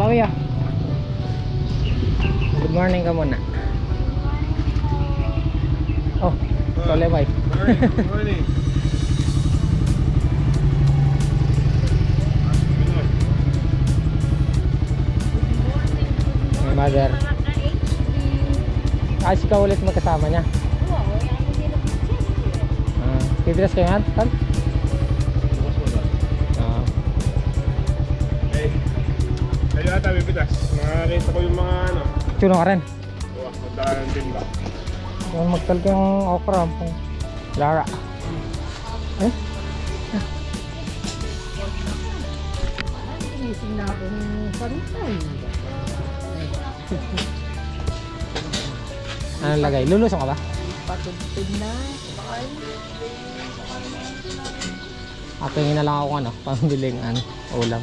Pawi ah. Good morning ka muna. Oh, Tolebay. Good morning. My mother. Ah, si ka ulit magkasama niya. Pipitas kayo nga, Tal? Kayo ata bibitas. Nakakita ko yung mga ano. Tsuno ka rin. Magdaan din ba? Yung magtal ko yung okra. Lara. Eh? Anong lagay? Lulusong ka ba? Patugtog na. Tingin na lang ako ano, pambiling ulam.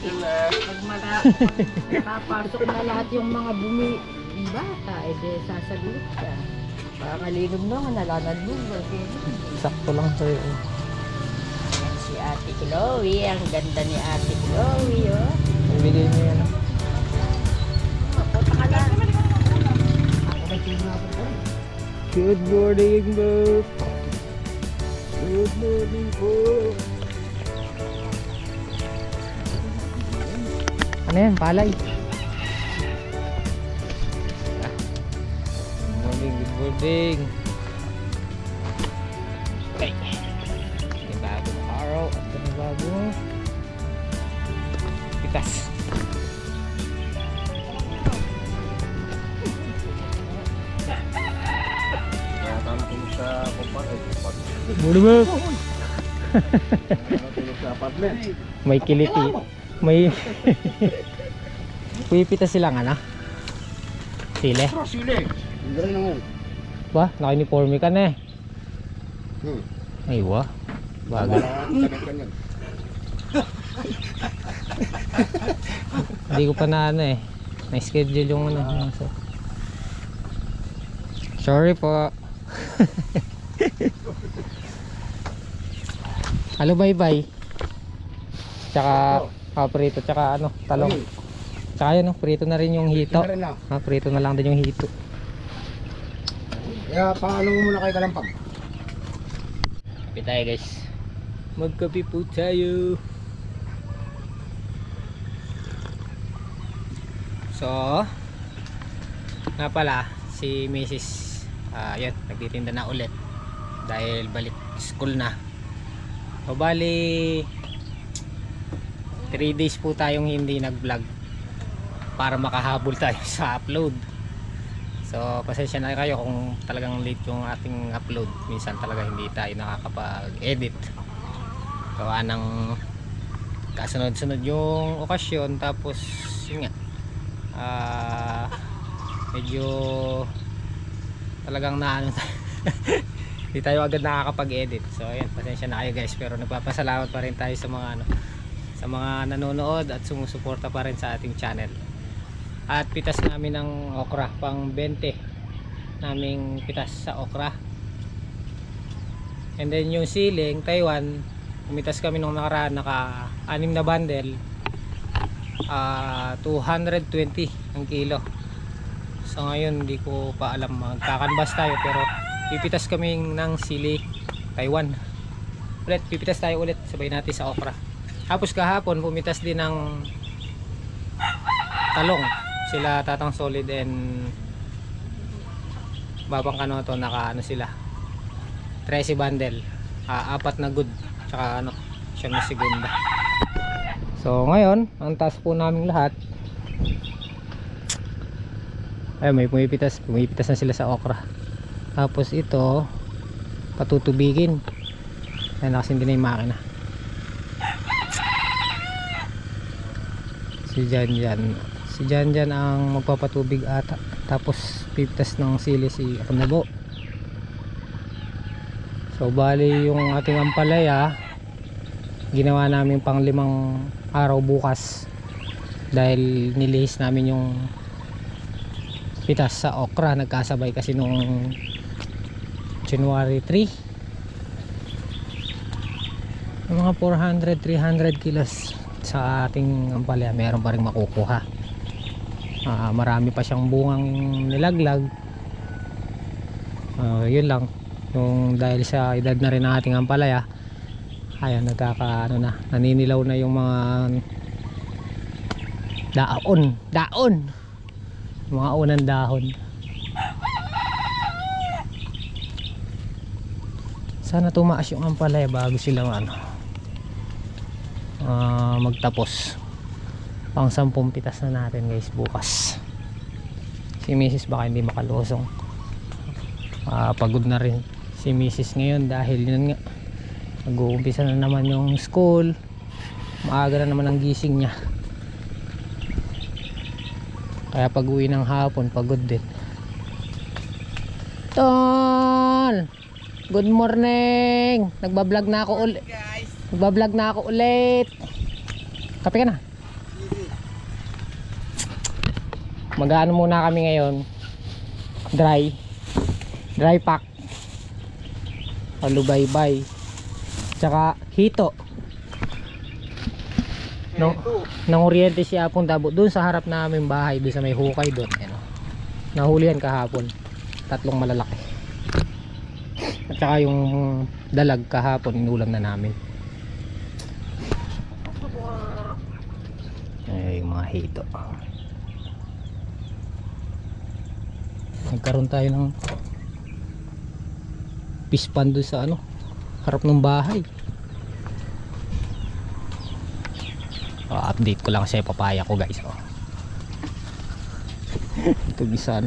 Pag makapasok na lahat yung mga bata, edi sasagot ka. Pakakalinom na nga, nalanadlog. Sakto lang sa'yo. Si Ate Chloe, ang ganda ni Ate Chloe, oh. Bili niyo yan. Mapunta ka lang. Ako may tingin ako doon. Good morning, boss. Good morning po. Ano yan? Palay. Good morning, good morning. Okay. May bagong araw at may bagong pitas. Nakatulog sa kompat. Bulu ba? Nakatulog sa apartment. May kiliti. May puwipitas silang ano? Sile? Sile. Hindi rin naman. Ba? Naka-uniforme ka na eh. Ay wa. Bagay. Hindi ko pa na ano eh. Na-schedule yung ano. Sorry po. Halo, bye-bye. Tsaka prito, tsaka ano, talong. Tsaka yun, prito na rin yung hito. Prito na lang din yung hito. Kaya paano mo muna kay Kalampag? Kape tayo guys. Magkape po tayo. So nga pala si Mrs. Yun, nagtitinda na ulit dahil balik school na. So bali 3 days po tayong hindi nag vlog para makahabol tayo sa upload. So pasensya na kayo kung talagang late yung ating upload. Minsan talaga hindi tayo nakakapag-edit gawa ng kasunod-sunod yung okasyon. Tapos yun nga, medyo talagang naano hindi tayo agad nakakapag-edit. So ayan, pasensya na kayo guys, pero nagpapasalamat pa rin tayo sa mga ano, sa mga nanonood at sumusuporta pa rin sa ating channel. At pitas namin ng okra, pang 20 naming pitas sa okra. And then yung siling Taiwan, pumitas kami nung nakaraan, naka 6 na bundle, 220 ang kilo. So ngayon hindi ko pa alam, magkakanbas tayo, pero pipitas kami ng sili Taiwan ulit, pipitas tayo ulit sabay natin sa okra. Tapos kahapon pumitas din ng talong sila Tatang Solid and Babang Kanoto. Naka ano sila, 13 bundle, 4 na good, tsaka ano, siyang na segunda. So ngayon ang task po namin lahat ay may pumipitas na sila sa okra. Tapos ito patutubigin, ay nakasindi na yung makina. Si Jan ang magpapatubig ata. Tapos pipitas ng sili si Akanabo. So bali yung ating ampalaya ginawa namin pang 5 araw bukas dahil nilihis namin yung pitas sa okra. Nagkasabay kasi nung January 3, mga 400-300 kilos sa ating ampalaya meron pa rin makukuha. Marami pa siyang bungang nilaglag. Yun lang, yung dahil sa edad na rin ng ating ampalaya, ayan, naninilaw na yung mga daon, mga unang dahon. Sana tumaas yung ampalaya bago sila magtapos. Pang 10 pitas na natin guys bukas. Si Mrs. baka hindi makalusong. Pagod na rin si Mrs. ngayon dahil yun nga, mag-uumpisa na naman yung school. Maaga na naman ang gising niya. Kaya pag uwi ng hapon pagod din. Tol, good morning. Nagbablog na ako ulit. Nagbablog na ako ulit. Kape ka na. Mag-ano muna kami ngayon, dry pack, alubaybay, tsaka hito. Nang oriente si Apong Dabo doon sa harap namin bahay, doon sa may hukay doon. Nahulihan kahapon 3 malalaki, at saka yung dalag kahapon inulam na namin. Ay, yung mga hito. Nagkaroon tayo ng fish pond doon sa harap ng bahay. Update ko lang sa papaya ko guys. Ito bisa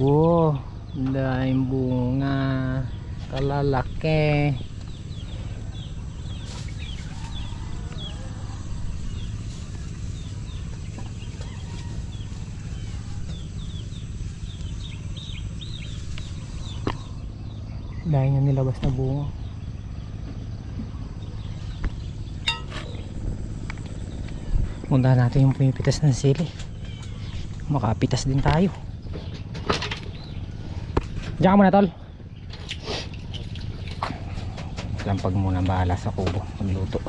wow, daming bunga, kalalaki. Dahil niya nilabas na bunga. Puntahan natin yung pumipitas ng sili. Makapitas din tayo. Diyan ka muna tol. Lampag muna, bahala sa kubo magluto.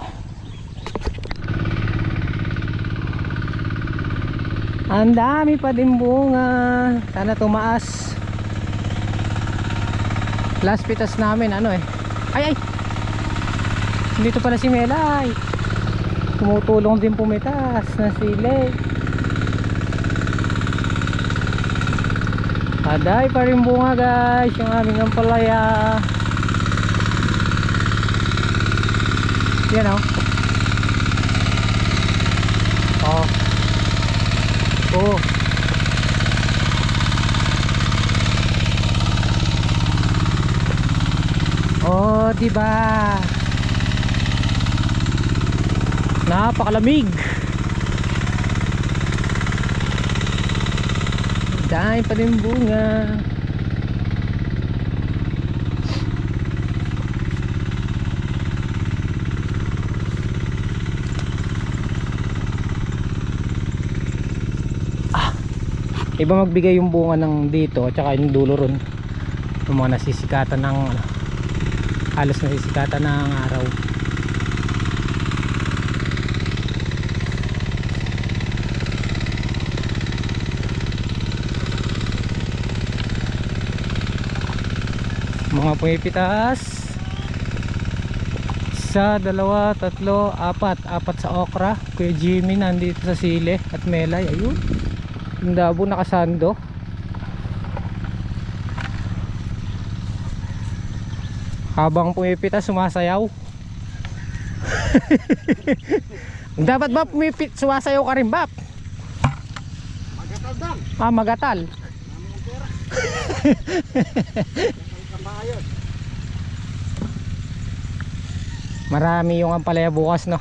Ang dami pa din bunga. Sana tumaas. Last pitas namin ay dito pala si Melay, tumutulong din pumitas ng sili. Aday pa rin bunga guys yung aming ampalaya. Yan diba? Napakalamig. Dahil pa din bunga. Iba magbigay yung bunga ng dito at saka yung dulo ron, yung mga nasisikatan ng halos nasisikatan ng araw. Mga pumipitas isa, dalawa, tatlo, apat sa okra. Kuya Jimmy nandito sa sili at Melay, ayun yung Dabo nakasando. Habang pumipitas sumasayaw. Dapat ba sumasayaw ka rin, Bap? Magatal dan. Magatal. Marami yung ampalaya bukas, no?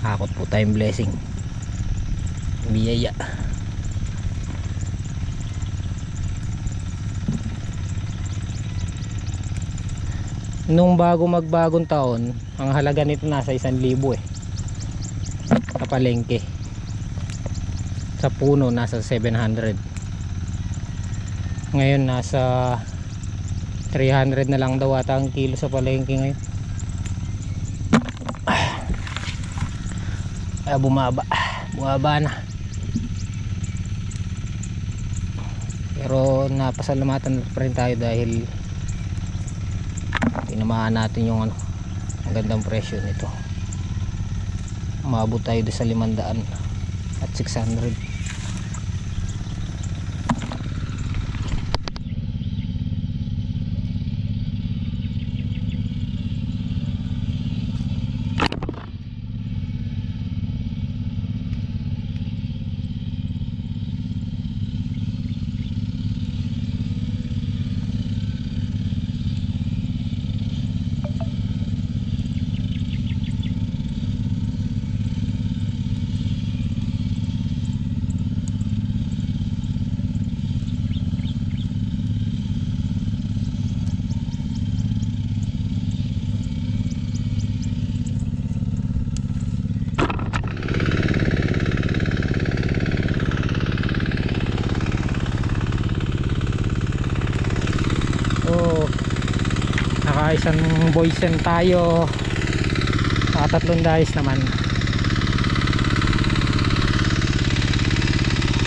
Hakot po tayong blessing, biyaya. Nung magbagong taon, ang halaga nito nasa 1,000 sa palengke. Sa puno nasa 700. Ngayon nasa 300 na lang daw ata ang kilo sa palengke ngayon. Ay, bumaba na. Pero napasalamatan pa rin tayo dahil tinamaan natin yung ano, ang gandang presyo nito. Umabot tayo doon sa 500 at 600. Isang boysen tayo, tatlong dayis naman.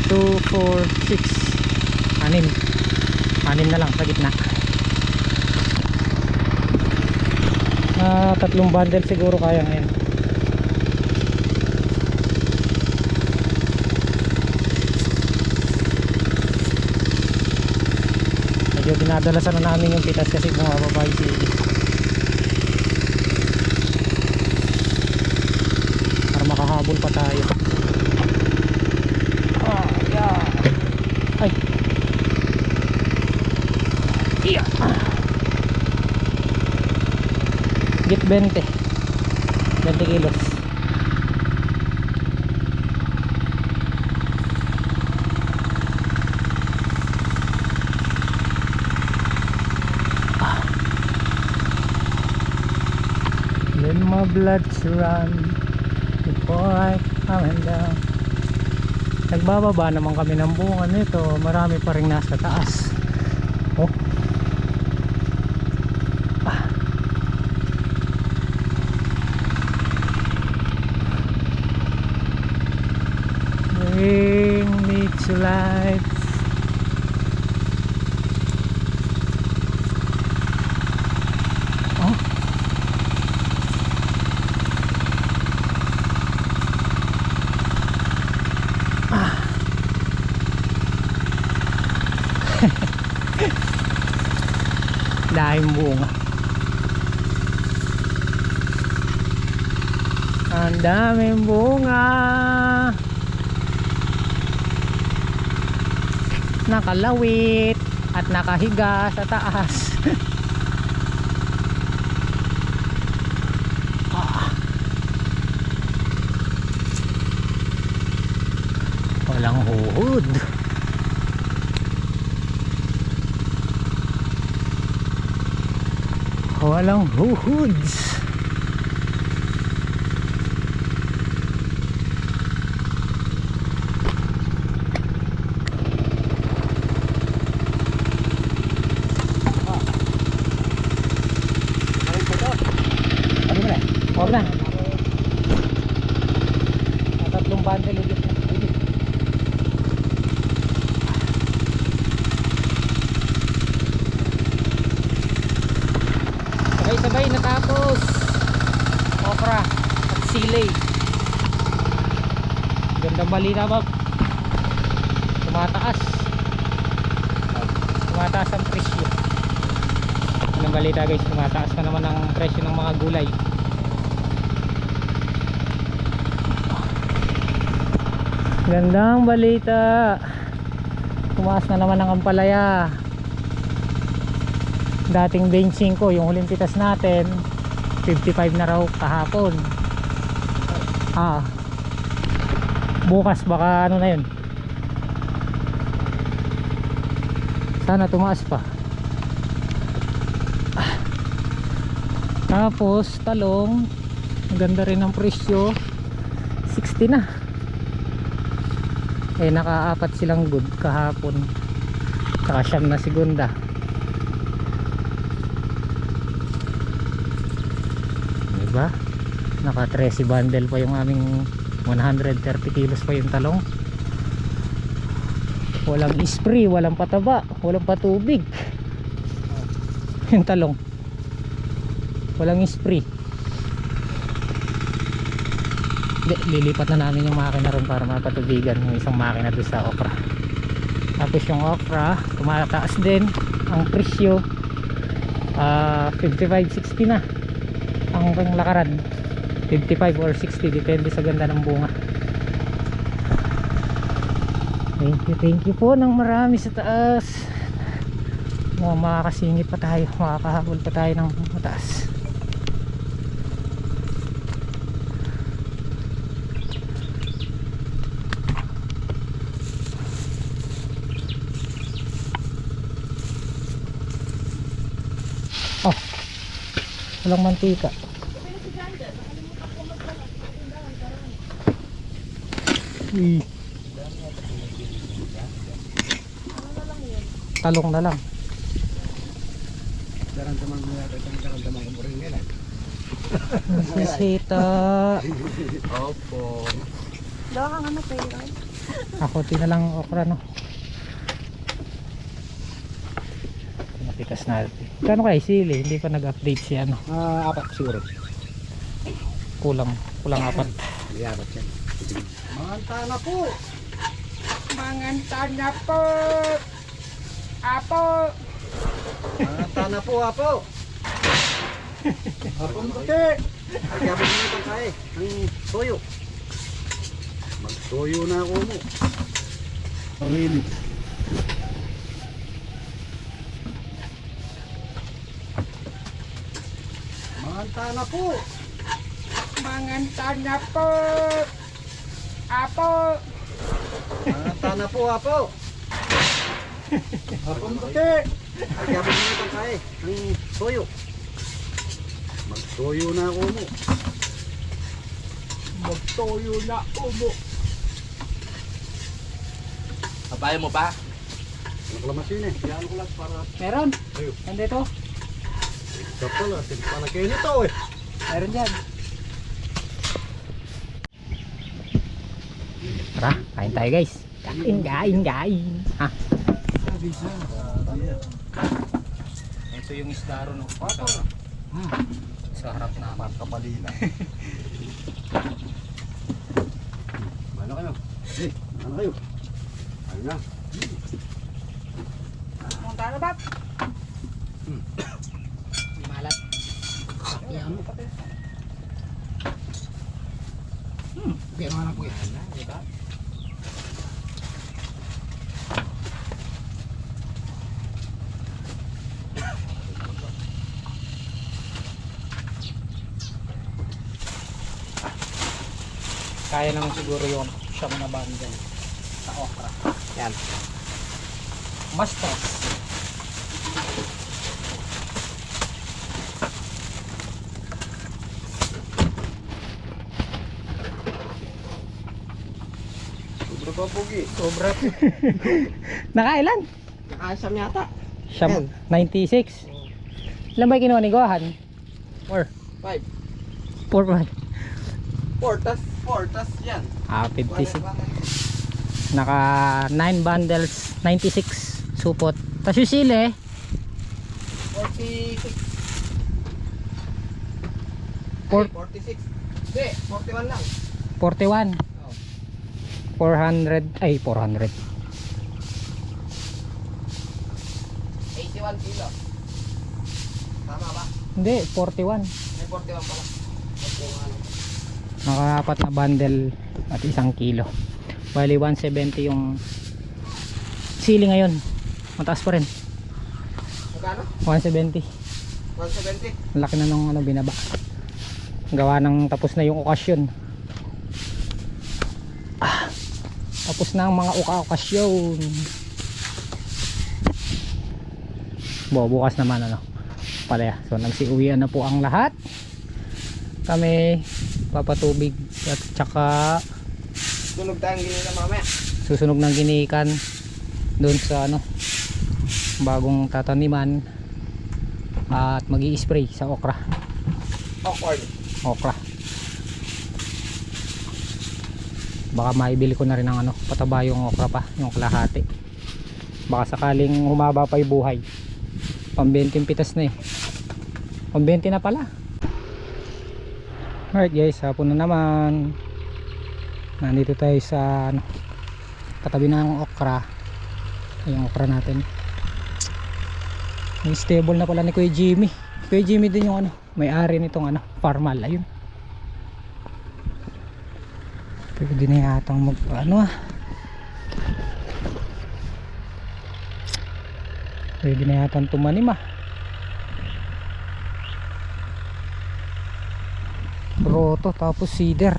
2, 4, 6 6 na lang sa gitna. Tatlong bundle siguro kaya ngayon. Medyo dinadalasan na namin yung pitas kasi bumababa yung sili para makahabol pa tayo. Yeah. Ay, yeah. Git 20 kilos. Let my blood run before I come down. Nagbababa naman kami ng bunga nito. Marami pa rin nasa taas. Oh. Bring me to life. Dahing bunga. Ang daming bunga. Nakalawit at nakahiga sa taas. Walang huhod. Walang huhuds. Ano ba? Huwag na. Tatlong bundle ulit na. Sabay-sabay natapos okra at sili. Gandang balita ba? Tumataas ang presyo. Gandang balita guys, tumataas na naman ang presyo ng mga gulay. Gandang balita, tumaas na naman ang ampalaya. Dating 25 yung huling pitas natin, 55 na raw kahapon. Bukas baka ano na yun, sana tumaas pa. Tapos talong, maganda rin ang presyo, 60 na. Naka-4 silang good kahapon, saka siyam na segunda. Diba? Naka 13 bundle pa yung aming 130 kilos pa yung talong. Walang spray, walang pataba, walang patubig. Yung talong. Walang spray. Lilipat na namin yung makina ron para mapatubigan yung isang makina doon sa okra. Tapos yung okra tumataas din ang presyo, 55-60 na ang lakaran, 55 or 60 depende sa ganda ng bunga. Thank you po ng marami sa taas. Makakasingit pa tayo, makakahabol pa tayo ng mataas. Oh, walang mantika. Talong na lang. Daramdaman mo yata itong daramdaman ko rin nila. Sisita. Opo. Dawa ka nga na pera. Ako tinalang okra no. Napitas natin. Kano kay sili? Hindi pa nag-update si ano. 4 siguro. Kulang 4. Liyabat yan. Manganta na po. Manganta na po. Apo. Manganta na po, apo. Apong puti. Agabot mo itong kaya. Ang toyo. Magtoyo na ako mo. Really? Manganta na po. Manganta na po. Apo. Manganta na po, apo. Apong puti. Agabot mo itong kaya. Ang toyo. Magtoyo na ako mo. Magtoyo na ako mo. Papaya mo pa? Naklamasin eh. Kaya ko lang para... Meron? Ayun. Nandito? Ito pala. Palagay nito eh. Meron dyan. Tara, kain tayo guys. Kain. Ha? Ito yung isda ron. Sa harap na. Kapalina. Ano kayo? Ano kayo? Ano na? Manganta na ba? Malat. Yan mo pati. Kaya naman po yan. Diba? Kaya naman siguro yung siyang na bundle sa okra. Yan. Mastas. Sobra pa pogi. Sobra. Nakailan? Nakasam yata. Siyam, 96. Ilan ba kinuha ni Gohan? 4. 5. 4 4 tas yan. 56. Naka 9 bundles, 96 supot. Tapos yung sili 46. 46. Hindi, 41 lang. 41. 400, ay 400. 81 kilo. Tama ba? Hindi, 41. May 41 pala. Naka-4 na bundle at 1 kilo. Bali 170 yung sili ngayon. Mataas pa rin. Magkano? 170. 170. Ang laki na nung ano binaba. Gawa ng tapos na yung okasyon. Tapos na ang mga okasyon. Bukas naman ano. Palaya. So nagsiuwian na po ang lahat. Kami papatubig at tsaka Tunog tayong ginila mamaya. susunog ng ginikan doon sa ano bagong tataniman at magi-spray sa okra. Awkward. okra. Baka maibili ko na rin ng ano, pataba yung okra pa, yung kalahati. Baka sakaling humaba pa yung buhay. Pambenteng pitas na eh. Pambente na pala. Alright guys, hapon na naman. Nandito tayo sa ano, katabi ng okra. Yung okra natin. Yung stable na pala ni Kuya Jimmy. Kuya Jimmy din yung ano, may-ari nitong ano, farmal. Ayun. Pwede na yatang mag ano ah. Pwede na yatang tumanim ah. Roto tapos cedar.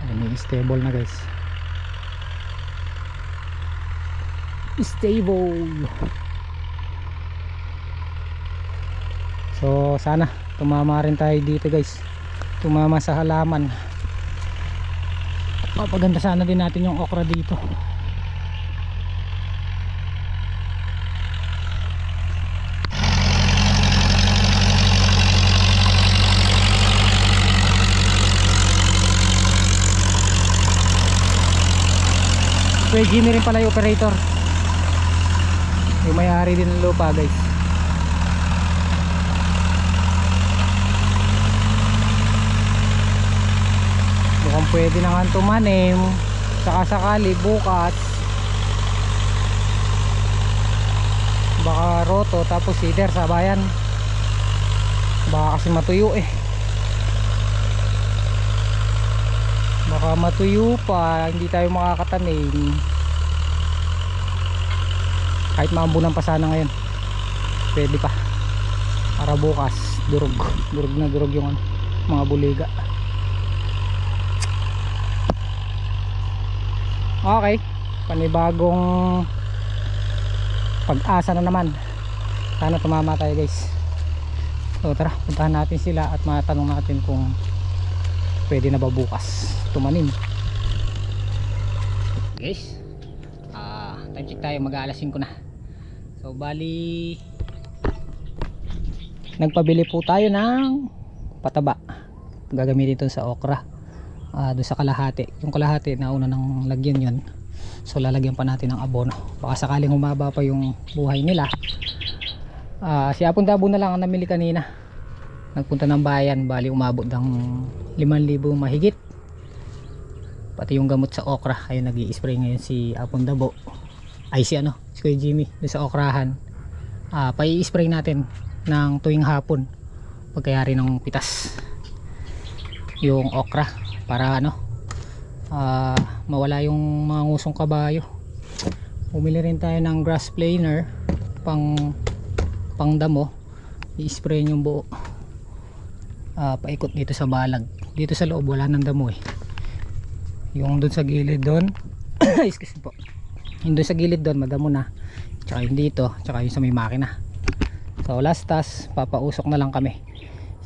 Ayun, may stable na guys. Stable. So sana tumama rin tayo dito guys. Tumama sa halaman. Papaganda sana din natin yung okra dito. Kuya Jimmy rin pala yung operator. Yung may-ari din ng lupa guys. Mukhang pwede na nga tumanim. Saka sakali bukas baka roto tapos cedar sa bayan. Baka kasi matuyo eh. Baka matuyo pa, hindi tayo makakatanim. Kahit maambunan pa sana ngayon, pwede pa. Para bukas durog na durog yung ano, mga buliga. Okay, panibagong pag-asa na naman. Sana tumama tayo guys. So tara, puntahan natin sila at matanong natin kung pwede na ba bukas tumanim. Guys, time check tayo, mag-aalas 5 na. So bali nagpabili po tayo ng pataba. Gagamitin ito sa okra. Doon sa kalahati. Yung kalahati nauna nang lagyan yun. So lalagyan pa natin ng abono. Baka sakaling humaba pa yung buhay nila. Si Apon Dabo na lang ang namili kanina. Nagpunta ng bayan, bali umabot ng 5,000 mahigit. Pati yung gamot sa okra. Ayun, nag-i-spray ngayon si Apon Dabo. Ay si Kuya Jimmy doon sa okrahan. Pai-spray natin ng tuwing hapon pagkayari ng pitas yung okra para mawala yung mga ngusong kabayo. Bumili rin tayo ng grass planer pang damo. I-spray yung buo. Paikot dito sa balag. Dito sa loob wala nang damo eh. Yung doon sa gilid doon excuse me po, yung doon sa gilid doon madamo na, tsaka yung dito, tsaka yung sa may makina. So last task, papausok na lang kami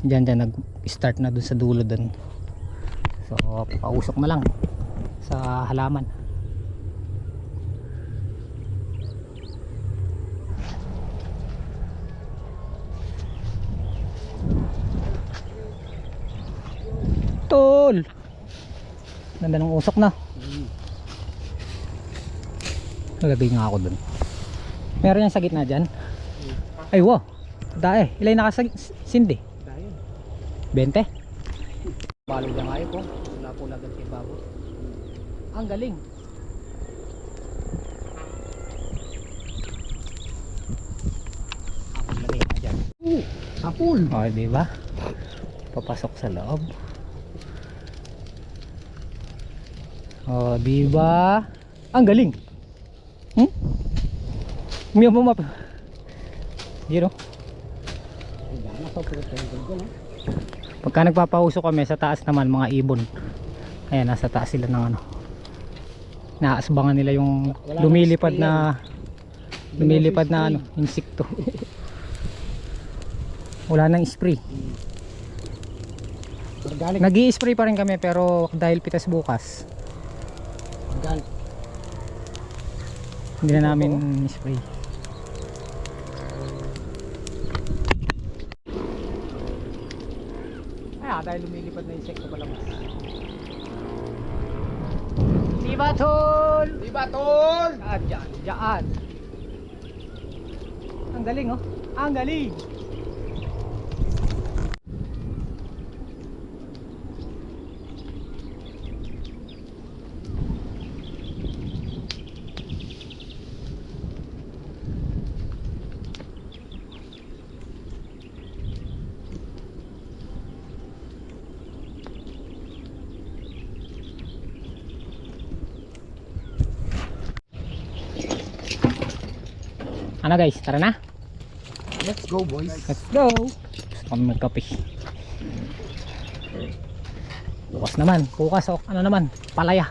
dyan nag start na doon sa dulo doon. So papausok na lang sa halaman. Tol, ganda ng usok na. Nalagay nga ako dun. Meron yan sa gitna dyan. Ay wow, dae. Ilay nakasindi 20. Balo na nga po. Wala po lagad kay babo. Ang galing. Apol lagay nga dyan. Apol. Okay, diba? Papasok sa loob. Oh, diba? Ang galing. Umiyak mo map. Yun o. Pagka nagpapausok kami sa taas naman mga ibon. Ayan, nasa taas sila ng naasbangan nila yung lumilipad na insekto. Wala nang spray. Nag-i-spray pa rin kami pero dahil pitas bukas hindi na namin spray. dahil lumilipad na insekto palabas. Diba tol? Diba, tol? Diyan, diyan. Ang galing oh. Ang galing. Ano guys, tara na. Let's go, boys. Let's go. Gusto kami magkape. Bukas naman. Bukas o ano naman. Palaya.